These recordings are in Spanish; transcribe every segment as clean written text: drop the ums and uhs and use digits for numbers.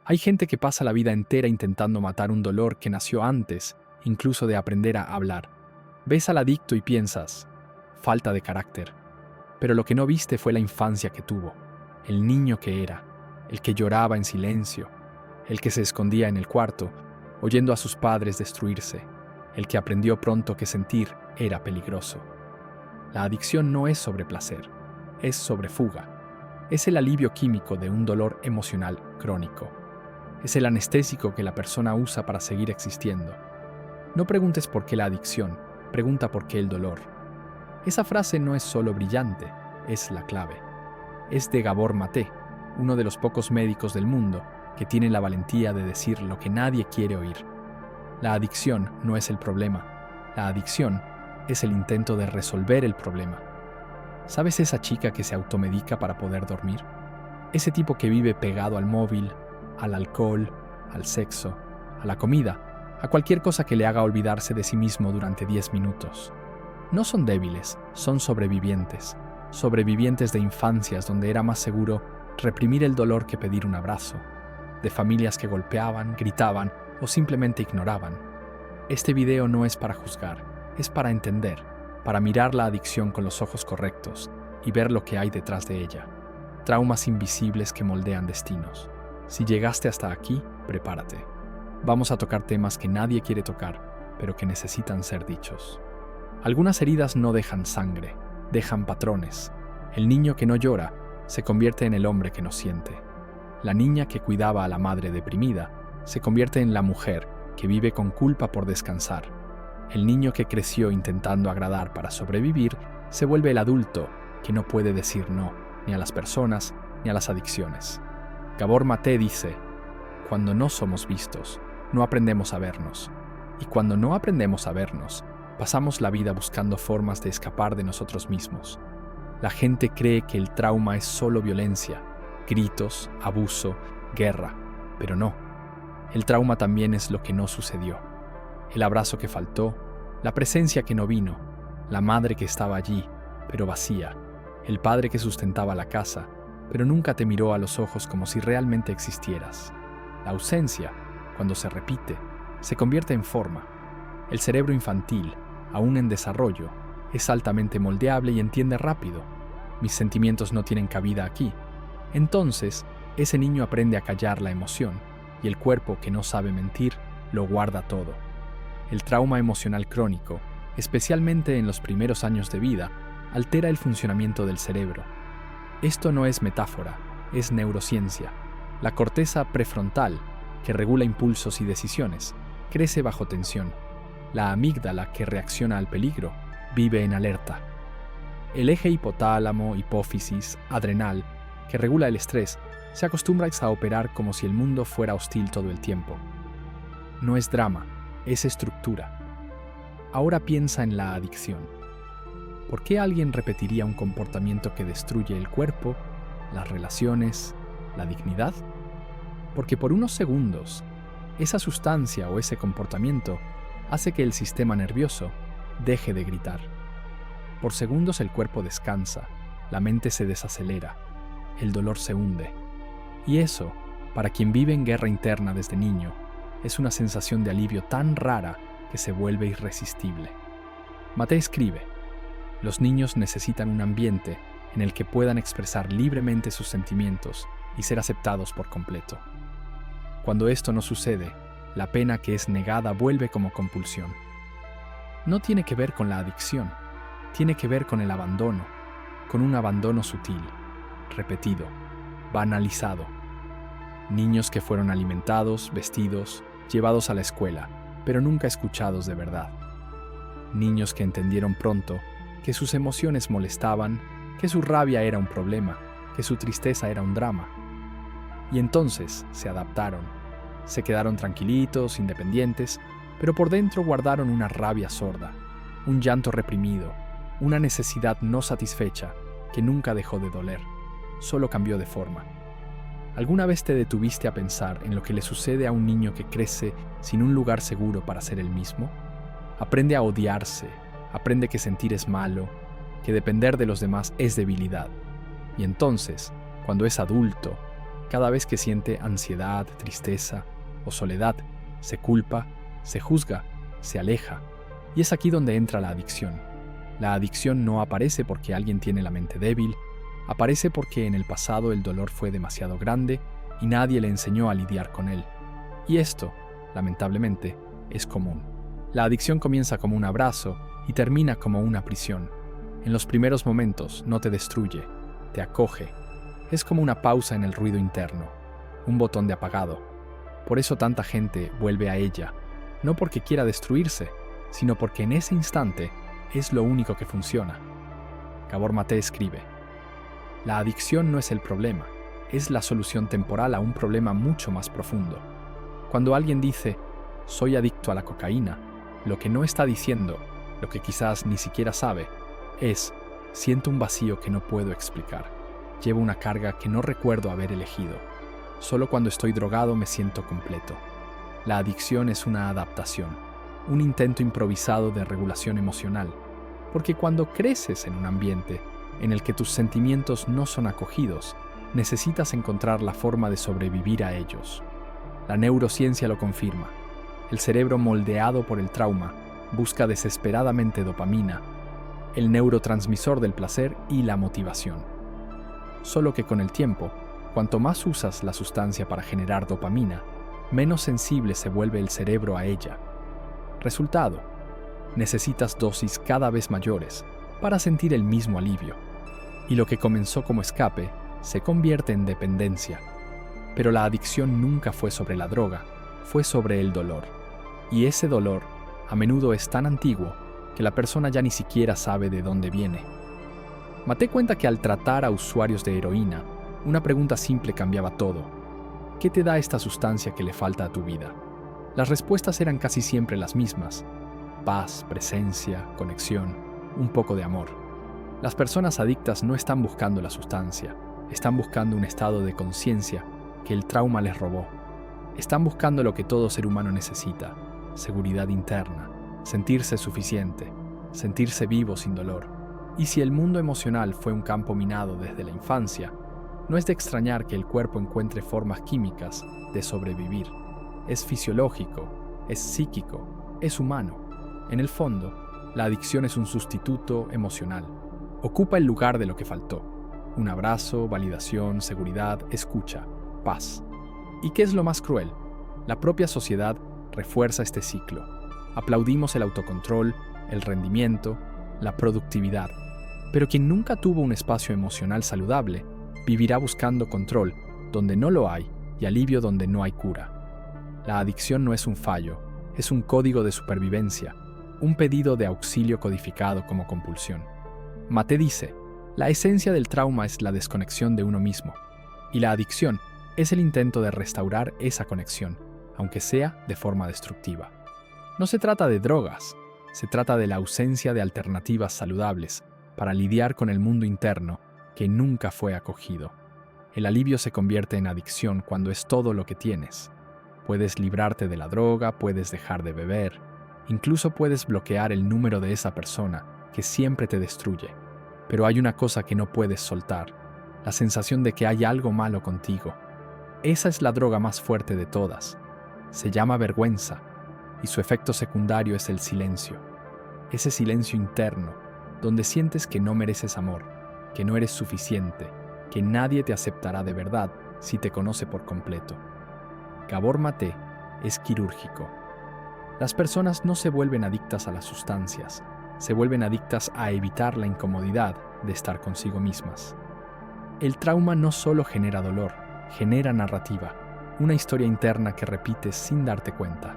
Hay gente que pasa la vida entera intentando matar un dolor que nació antes, incluso de aprender a hablar. Ves al adicto y piensas, falta de carácter. Pero lo que no viste fue la infancia que tuvo, el niño que era, el que lloraba en silencio, el que se escondía en el cuarto, oyendo a sus padres destruirse, el que aprendió pronto que sentir era peligroso. La adicción no es sobre placer, es sobre fuga. Es el alivio químico de un dolor emocional crónico. Es el anestésico que la persona usa para seguir existiendo. No preguntes por qué la adicción, pregunta por qué el dolor. Esa frase no es solo brillante, es la clave. Es de Gabor Maté, uno de los pocos médicos del mundo que tiene la valentía de decir lo que nadie quiere oír. La adicción no es el problema. La adicción es el intento de resolver el problema. ¿Sabes esa chica que se automedica para poder dormir? Ese tipo que vive pegado al móvil, al alcohol, al sexo, a la comida, a cualquier cosa que le haga olvidarse de sí mismo durante 10 minutos. No son débiles, son sobrevivientes. Sobrevivientes de infancias donde era más seguro reprimir el dolor que pedir un abrazo. De familias que golpeaban, gritaban o simplemente ignoraban. Este video no es para juzgar, es para entender, para mirar la adicción con los ojos correctos y ver lo que hay detrás de ella. Traumas invisibles que moldean destinos. Si llegaste hasta aquí, prepárate. Vamos a tocar temas que nadie quiere tocar, pero que necesitan ser dichos. Algunas heridas no dejan sangre, dejan patrones. El niño que no llora se convierte en el hombre que no siente. La niña que cuidaba a la madre deprimida se convierte en la mujer que vive con culpa por descansar. El niño que creció intentando agradar para sobrevivir se vuelve el adulto que no puede decir no, ni a las personas, ni a las adicciones. Gabor Maté dice, cuando no somos vistos, no aprendemos a vernos. Y cuando no aprendemos a vernos, pasamos la vida buscando formas de escapar de nosotros mismos. La gente cree que el trauma es solo violencia, gritos, abuso, guerra, pero no. El trauma también es lo que no sucedió. El abrazo que faltó, la presencia que no vino, la madre que estaba allí, pero vacía, el padre que sustentaba la casa, pero nunca te miró a los ojos como si realmente existieras. La ausencia, cuando se repite, se convierte en forma. El cerebro infantil, aún en desarrollo, es altamente moldeable y entiende rápido. Mis sentimientos no tienen cabida aquí. Entonces, ese niño aprende a callar la emoción, y el cuerpo que no sabe mentir, lo guarda todo. El trauma emocional crónico, especialmente en los primeros años de vida, altera el funcionamiento del cerebro. Esto no es metáfora, es neurociencia. La corteza prefrontal, que regula impulsos y decisiones, crece bajo tensión. La amígdala, que reacciona al peligro, vive en alerta. El eje hipotálamo, hipófisis, adrenal, que regula el estrés, se acostumbra a operar como si el mundo fuera hostil todo el tiempo. No es drama, es estructura. Ahora piensa en la adicción. ¿Por qué alguien repetiría un comportamiento que destruye el cuerpo, las relaciones, la dignidad? Porque por unos segundos, esa sustancia o ese comportamiento hace que el sistema nervioso deje de gritar. Por segundos el cuerpo descansa, la mente se desacelera, el dolor se hunde. Y eso, para quien vive en guerra interna desde niño, es una sensación de alivio tan rara que se vuelve irresistible. Maté escribe, los niños necesitan un ambiente en el que puedan expresar libremente sus sentimientos y ser aceptados por completo. Cuando esto no sucede, la pena que es negada vuelve como compulsión. No tiene que ver con la adicción, tiene que ver con el abandono, con un abandono sutil, repetido, banalizado. Niños que fueron alimentados, vestidos, llevados a la escuela, pero nunca escuchados de verdad. Niños que entendieron pronto que sus emociones molestaban, que su rabia era un problema, que su tristeza era un drama. Y entonces se adaptaron, se quedaron tranquilitos, independientes, pero por dentro guardaron una rabia sorda, un llanto reprimido, una necesidad no satisfecha que nunca dejó de doler, solo cambió de forma. ¿Alguna vez te detuviste a pensar en lo que le sucede a un niño que crece sin un lugar seguro para ser el mismo? Aprende a odiarse, aprende que sentir es malo, que depender de los demás es debilidad. Y entonces, cuando es adulto, Cada vez que siente ansiedad, tristeza o soledad, se culpa, se juzga, se aleja. Y es aquí donde entra la adicción. La adicción no aparece porque alguien tiene la mente débil, aparece porque en el pasado el dolor fue demasiado grande y nadie le enseñó a lidiar con él. Y esto, lamentablemente, es común. La adicción comienza como un abrazo y termina como una prisión. En los primeros momentos no te destruye, te acoge. Es como una pausa en el ruido interno, un botón de apagado. Por eso tanta gente vuelve a ella, no porque quiera destruirse, sino porque en ese instante es lo único que funciona. Gabor Maté escribe: la adicción no es el problema, es la solución temporal a un problema mucho más profundo. Cuando alguien dice, soy adicto a la cocaína, lo que no está diciendo, lo que quizás ni siquiera sabe, es, siento un vacío que no puedo explicar. Llevo una carga que no recuerdo haber elegido. Solo cuando estoy drogado me siento completo. La adicción es una adaptación, un intento improvisado de regulación emocional, porque cuando creces en un ambiente en el que tus sentimientos no son acogidos, necesitas encontrar la forma de sobrevivir a ellos. La neurociencia lo confirma. El cerebro moldeado por el trauma busca desesperadamente dopamina, el neurotransmisor del placer y la motivación. Solo que con el tiempo, cuanto más usas la sustancia para generar dopamina, menos sensible se vuelve el cerebro a ella. Resultado: necesitas dosis cada vez mayores para sentir el mismo alivio. Y lo que comenzó como escape se convierte en dependencia. Pero la adicción nunca fue sobre la droga, fue sobre el dolor. Y ese dolor a menudo es tan antiguo que la persona ya ni siquiera sabe de dónde viene. Maté cuenta que al tratar a usuarios de heroína, una pregunta simple cambiaba todo. ¿Qué te da esta sustancia que le falta a tu vida? Las respuestas eran casi siempre las mismas: paz, presencia, conexión, un poco de amor. Las personas adictas no están buscando la sustancia, están buscando un estado de conciencia que el trauma les robó. Están buscando lo que todo ser humano necesita: seguridad interna, sentirse suficiente, sentirse vivo sin dolor. Y si el mundo emocional fue un campo minado desde la infancia, no es de extrañar que el cuerpo encuentre formas químicas de sobrevivir. Es fisiológico, es psíquico, es humano. En el fondo, la adicción es un sustituto emocional. Ocupa el lugar de lo que faltó: un abrazo, validación, seguridad, escucha, paz. ¿Y qué es lo más cruel? La propia sociedad refuerza este ciclo. Aplaudimos el autocontrol, el rendimiento, la productividad. Pero quien nunca tuvo un espacio emocional saludable, vivirá buscando control donde no lo hay y alivio donde no hay cura. La adicción no es un fallo, es un código de supervivencia, un pedido de auxilio codificado como compulsión. Maté dice: la esencia del trauma es la desconexión de uno mismo, y la adicción es el intento de restaurar esa conexión, aunque sea de forma destructiva. No se trata de drogas, se trata de la ausencia de alternativas saludables para lidiar con el mundo interno que nunca fue acogido. El alivio se convierte en adicción cuando es todo lo que tienes. Puedes librarte de la droga, puedes dejar de beber, incluso puedes bloquear el número de esa persona que siempre te destruye. Pero hay una cosa que no puedes soltar: la sensación de que hay algo malo contigo. Esa es la droga más fuerte de todas. Se llama vergüenza, y su efecto secundario es el silencio. Ese silencio interno, donde sientes que no mereces amor, que no eres suficiente, que nadie te aceptará de verdad si te conoce por completo. Gabor Maté es quirúrgico. Las personas no se vuelven adictas a las sustancias, se vuelven adictas a evitar la incomodidad de estar consigo mismas. El trauma no solo genera dolor, genera narrativa, una historia interna que repites sin darte cuenta.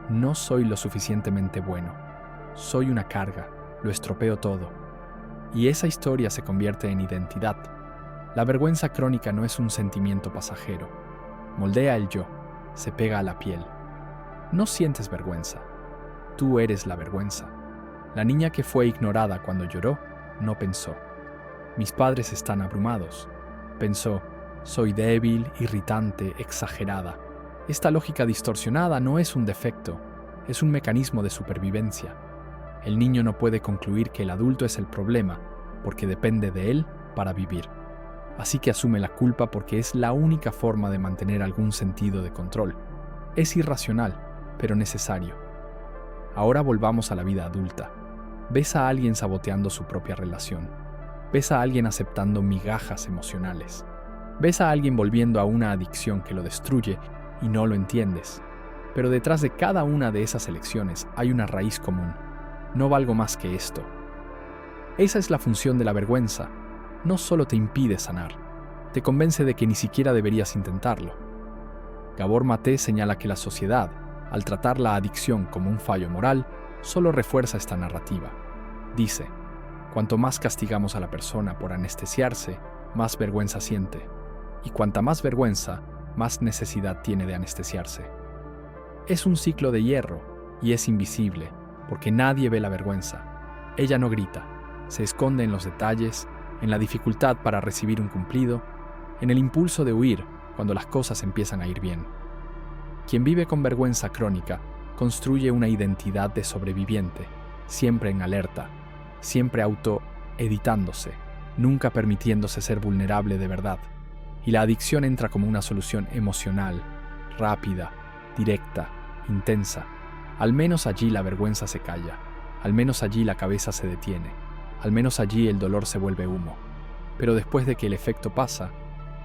No soy lo suficientemente bueno, soy una carga, lo estropeo todo. Y esa historia se convierte en identidad. La vergüenza crónica no es un sentimiento pasajero. Moldea el yo, se pega a la piel. No sientes vergüenza, tú eres la vergüenza. La niña que fue ignorada cuando lloró, no pensó: mis padres están abrumados. Pensó: soy débil, irritante, exagerada. Esta lógica distorsionada no es un defecto, es un mecanismo de supervivencia. El niño no puede concluir que el adulto es el problema, porque depende de él para vivir. así que asume la culpa porque es la única forma de mantener algún sentido de control. Es irracional, pero necesario. Ahora volvamos a la vida adulta. Ves a alguien saboteando su propia relación. Ves a alguien aceptando migajas emocionales. Ves a alguien volviendo a una adicción que lo destruye y no lo entiendes. Pero detrás de cada una de esas elecciones hay una raíz común. No valgo más que esto. Esa es la función de la vergüenza. No solo te impide sanar, te convence de que ni siquiera deberías intentarlo. Gabor Maté señala que la sociedad, al tratar la adicción como un fallo moral, solo refuerza esta narrativa. Dice, cuanto más castigamos a la persona por anestesiarse, más vergüenza siente. Y cuanta más vergüenza, más necesidad tiene de anestesiarse. Es un ciclo de hierro y es invisible, porque nadie ve la vergüenza. Ella no grita, se esconde en los detalles, en la dificultad para recibir un cumplido, en el impulso de huir cuando las cosas empiezan a ir bien. Quien vive con vergüenza crónica construye una identidad de sobreviviente, siempre en alerta, siempre auto-editándose, nunca permitiéndose ser vulnerable de verdad. Y la adicción entra como una solución emocional, rápida, directa, intensa. Al menos allí la vergüenza se calla, al menos allí la cabeza se detiene, al menos allí el dolor se vuelve humo. Pero después de que el efecto pasa,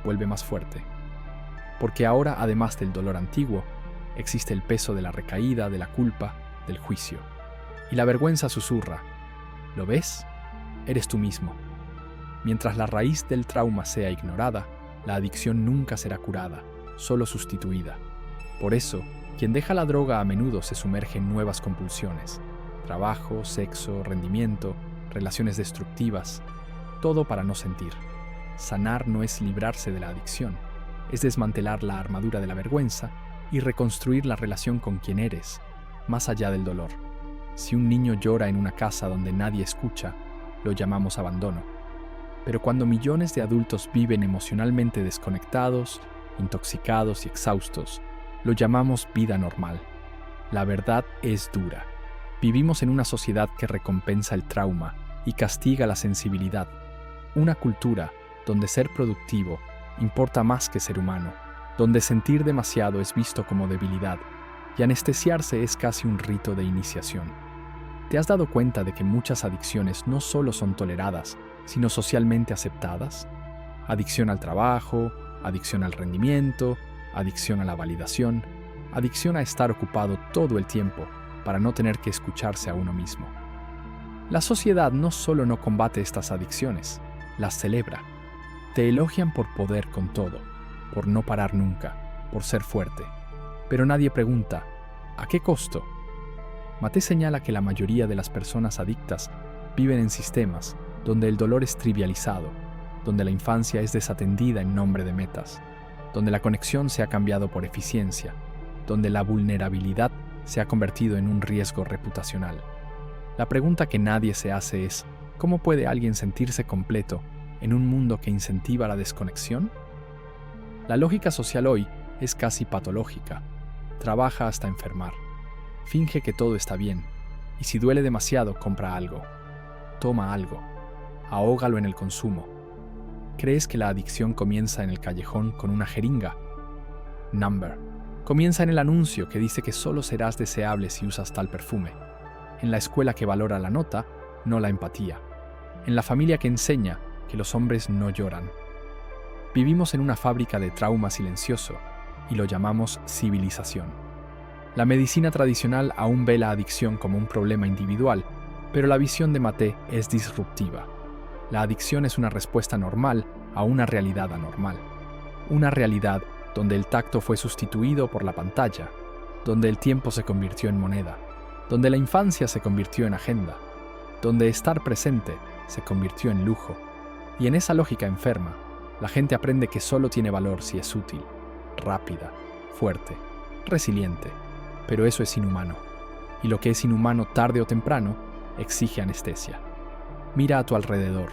vuelve más fuerte. Porque ahora, además del dolor antiguo, existe el peso de la recaída, de la culpa, del juicio. Y la vergüenza susurra, ¿lo ves? Eres tú mismo. Mientras la raíz del trauma sea ignorada, la adicción nunca será curada, solo sustituida. Por eso, quien deja la droga a menudo se sumerge en nuevas compulsiones. Trabajo, sexo, rendimiento, relaciones destructivas, todo para no sentir. Sanar no es librarse de la adicción, es desmantelar la armadura de la vergüenza y reconstruir la relación con quien eres, más allá del dolor. Si un niño llora en una casa donde nadie escucha, lo llamamos abandono. Pero cuando millones de adultos viven emocionalmente desconectados, intoxicados y exhaustos, lo llamamos vida normal. La verdad es dura. Vivimos en una sociedad que recompensa el trauma y castiga la sensibilidad. Una cultura donde ser productivo importa más que ser humano, donde sentir demasiado es visto como debilidad y anestesiarse es casi un rito de iniciación. ¿Te has dado cuenta de que muchas adicciones no solo son toleradas, sino socialmente aceptadas? Adicción al trabajo, adicción al rendimiento, adicción a la validación, adicción a estar ocupado todo el tiempo para no tener que escucharse a uno mismo. La sociedad no solo no combate estas adicciones, las celebra. Te elogian por poder con todo, por no parar nunca, por ser fuerte. Pero nadie pregunta, ¿a qué costo? Maté señala que la mayoría de las personas adictas viven en sistemas donde el dolor es trivializado, donde la infancia es desatendida en nombre de metas, donde la conexión se ha cambiado por eficiencia, donde la vulnerabilidad se ha convertido en un riesgo reputacional. La pregunta que nadie se hace es, ¿cómo puede alguien sentirse completo en un mundo que incentiva la desconexión? La lógica social hoy es casi patológica. Trabaja hasta enfermar. Finge que todo está bien, y si duele demasiado, compra algo. Toma algo. Ahógalo en el consumo. ¿Crees que la adicción comienza en el callejón con una jeringa? Number. Comienza en el anuncio que dice que solo serás deseable si usas tal perfume. En la escuela que valora la nota, no la empatía. En la familia que enseña que los hombres no lloran. Vivimos en una fábrica de trauma silencioso y lo llamamos civilización. La medicina tradicional aún ve la adicción como un problema individual, pero la visión de Maté es disruptiva. La adicción es una respuesta normal a una realidad anormal. Una realidad donde el tacto fue sustituido por la pantalla, donde el tiempo se convirtió en moneda, donde la infancia se convirtió en agenda, donde estar presente se convirtió en lujo. Y en esa lógica enferma, la gente aprende que solo tiene valor si es útil, rápida, fuerte, resiliente. Pero eso es inhumano. Y lo que es inhumano tarde o temprano exige anestesia. Mira a tu alrededor.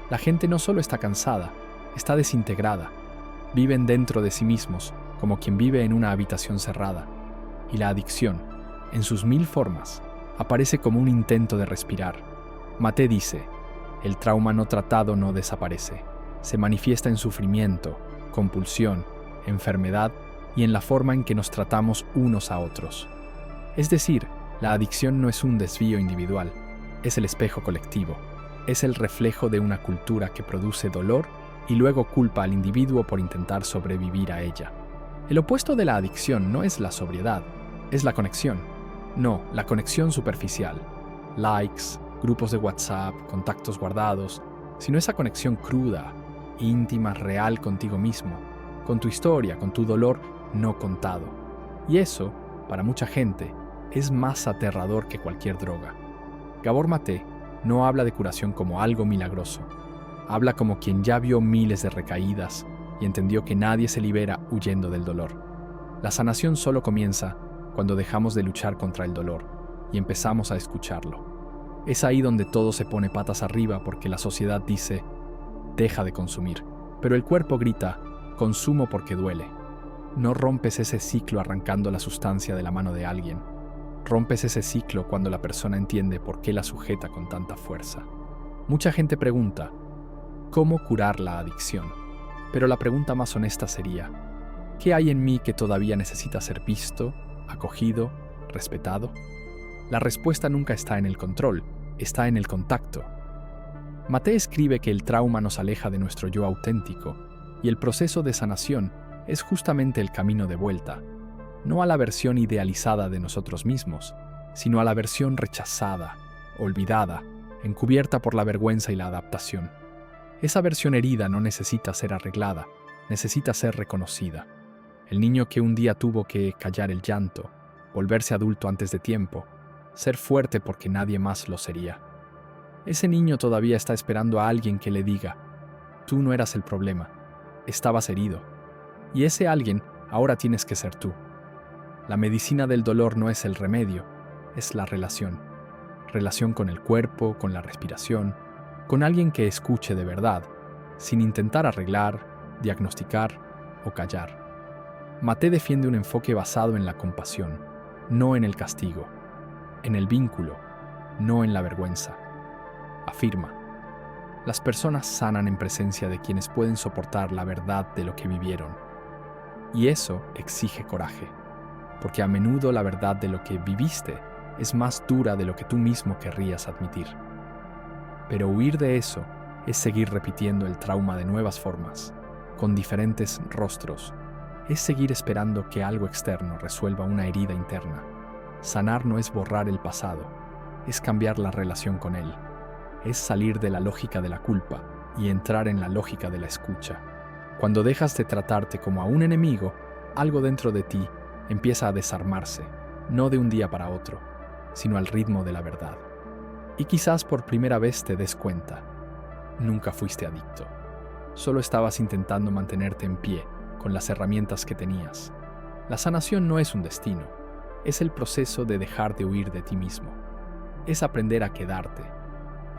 La gente no solo está cansada, está desintegrada. Viven dentro de sí mismos, como quien vive en una habitación cerrada. Y la adicción, en sus 1000 formas, aparece como un intento de respirar. Maté dice, el trauma no tratado no desaparece, Se manifiesta en sufrimiento, compulsión, enfermedad y en la forma en que nos tratamos unos a otros. Es decir, la adicción no es un desvío individual, es el espejo colectivo, es el reflejo de una cultura que produce dolor y luego culpa al individuo por intentar sobrevivir a ella. El opuesto de la adicción no es la sobriedad, es la conexión. No, la conexión superficial. Likes, grupos de WhatsApp, contactos guardados, sino esa conexión cruda, íntima, real contigo mismo, con tu historia, con tu dolor no contado. Y eso, para mucha gente, es más aterrador que cualquier droga. Gabor Maté no habla de curación como algo milagroso. Habla como quien ya vio miles de recaídas y entendió que nadie se libera huyendo del dolor. La sanación solo comienza cuando dejamos de luchar contra el dolor y empezamos a escucharlo. Es ahí donde todo se pone patas arriba porque la sociedad dice, deja de consumir. Pero el cuerpo grita, consumo porque duele. No rompes ese ciclo arrancando la sustancia de la mano de alguien. Rompes ese ciclo cuando la persona entiende por qué la sujeta con tanta fuerza. Mucha gente pregunta, ¿cómo curar la adicción? Pero la pregunta más honesta sería, ¿qué hay en mí que todavía necesita ser visto, acogido, respetado? La respuesta nunca está en el control, está en el contacto. Maté escribe que el trauma nos aleja de nuestro yo auténtico y el proceso de sanación es justamente el camino de vuelta, no a la versión idealizada de nosotros mismos, sino a la versión rechazada, olvidada, encubierta por la vergüenza y la adaptación. Esa versión herida no necesita ser arreglada, necesita ser reconocida. El niño que un día tuvo que callar el llanto, volverse adulto antes de tiempo, ser fuerte porque nadie más lo sería. Ese niño todavía está esperando a alguien que le diga, tú no eras el problema, estabas herido. Y ese alguien ahora tienes que ser tú. La medicina del dolor no es el remedio, es la relación. Relación con el cuerpo, con la respiración, con alguien que escuche de verdad, sin intentar arreglar, diagnosticar o callar. Maté defiende un enfoque basado en la compasión, no en el castigo, en el vínculo, no en la vergüenza. Afirma, las personas sanan en presencia de quienes pueden soportar la verdad de lo que vivieron. Y eso exige coraje, porque a menudo la verdad de lo que viviste es más dura de lo que tú mismo querrías admitir. Pero huir de eso es seguir repitiendo el trauma de nuevas formas, con diferentes rostros. Es seguir esperando que algo externo resuelva una herida interna. Sanar no es borrar el pasado, es cambiar la relación con él. Es salir de la lógica de la culpa y entrar en la lógica de la escucha. Cuando dejas de tratarte como a un enemigo, algo dentro de ti empieza a desarmarse, no de un día para otro, sino al ritmo de la verdad. Y quizás por primera vez te des cuenta, nunca fuiste adicto. Solo estabas intentando mantenerte en pie con las herramientas que tenías. La sanación no es un destino, es el proceso de dejar de huir de ti mismo. Es aprender a quedarte.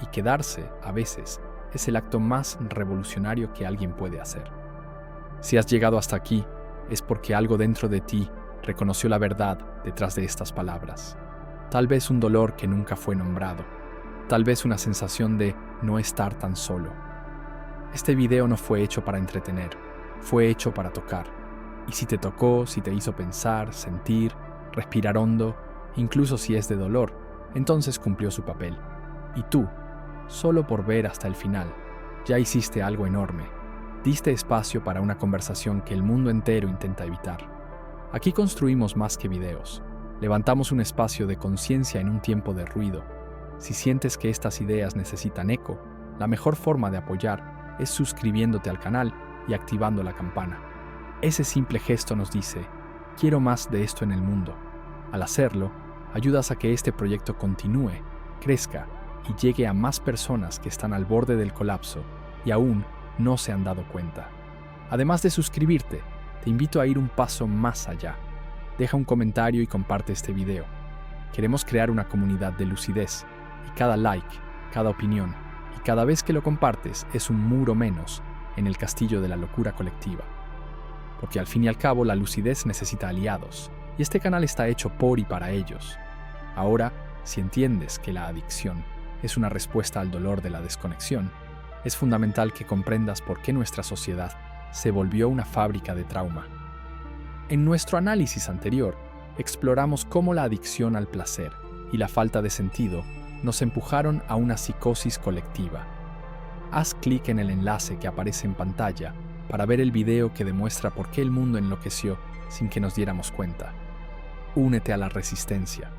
Y quedarse, a veces, es el acto más revolucionario que alguien puede hacer. Si has llegado hasta aquí, es porque algo dentro de ti reconoció la verdad detrás de estas palabras. Tal vez un dolor que nunca fue nombrado. Tal vez una sensación de no estar tan solo. Este video no fue hecho para entretener, fue hecho para tocar. Y si te tocó, si te hizo pensar, sentir, respirar hondo, incluso si es de dolor, entonces cumplió su papel. Y tú, solo por ver hasta el final, ya hiciste algo enorme. Diste espacio para una conversación que el mundo entero intenta evitar. Aquí construimos más que videos. Levantamos un espacio de conciencia en un tiempo de ruido. Si sientes que estas ideas necesitan eco, la mejor forma de apoyar es suscribiéndote al canal y activando la campana. Ese simple gesto nos dice, quiero más de esto en el mundo. Al hacerlo, ayudas a que este proyecto continúe, crezca y llegue a más personas que están al borde del colapso y aún no se han dado cuenta. Además de suscribirte, te invito a ir un paso más allá. Deja un comentario y comparte este video. Queremos crear una comunidad de lucidez y cada like, cada opinión y cada vez que lo compartes es un muro menos en el castillo de la locura colectiva. Porque al fin y al cabo la lucidez necesita aliados y este canal está hecho por y para ellos. Ahora, si entiendes que la adicción es una respuesta al dolor de la desconexión, Es fundamental que comprendas por qué nuestra sociedad se volvió una fábrica de trauma. En nuestro análisis anterior, exploramos cómo la adicción al placer y la falta de sentido nos empujaron a una psicosis colectiva. Haz clic en el enlace que aparece en pantalla para ver el video que demuestra por qué el mundo enloqueció sin que nos diéramos cuenta. Únete a la resistencia.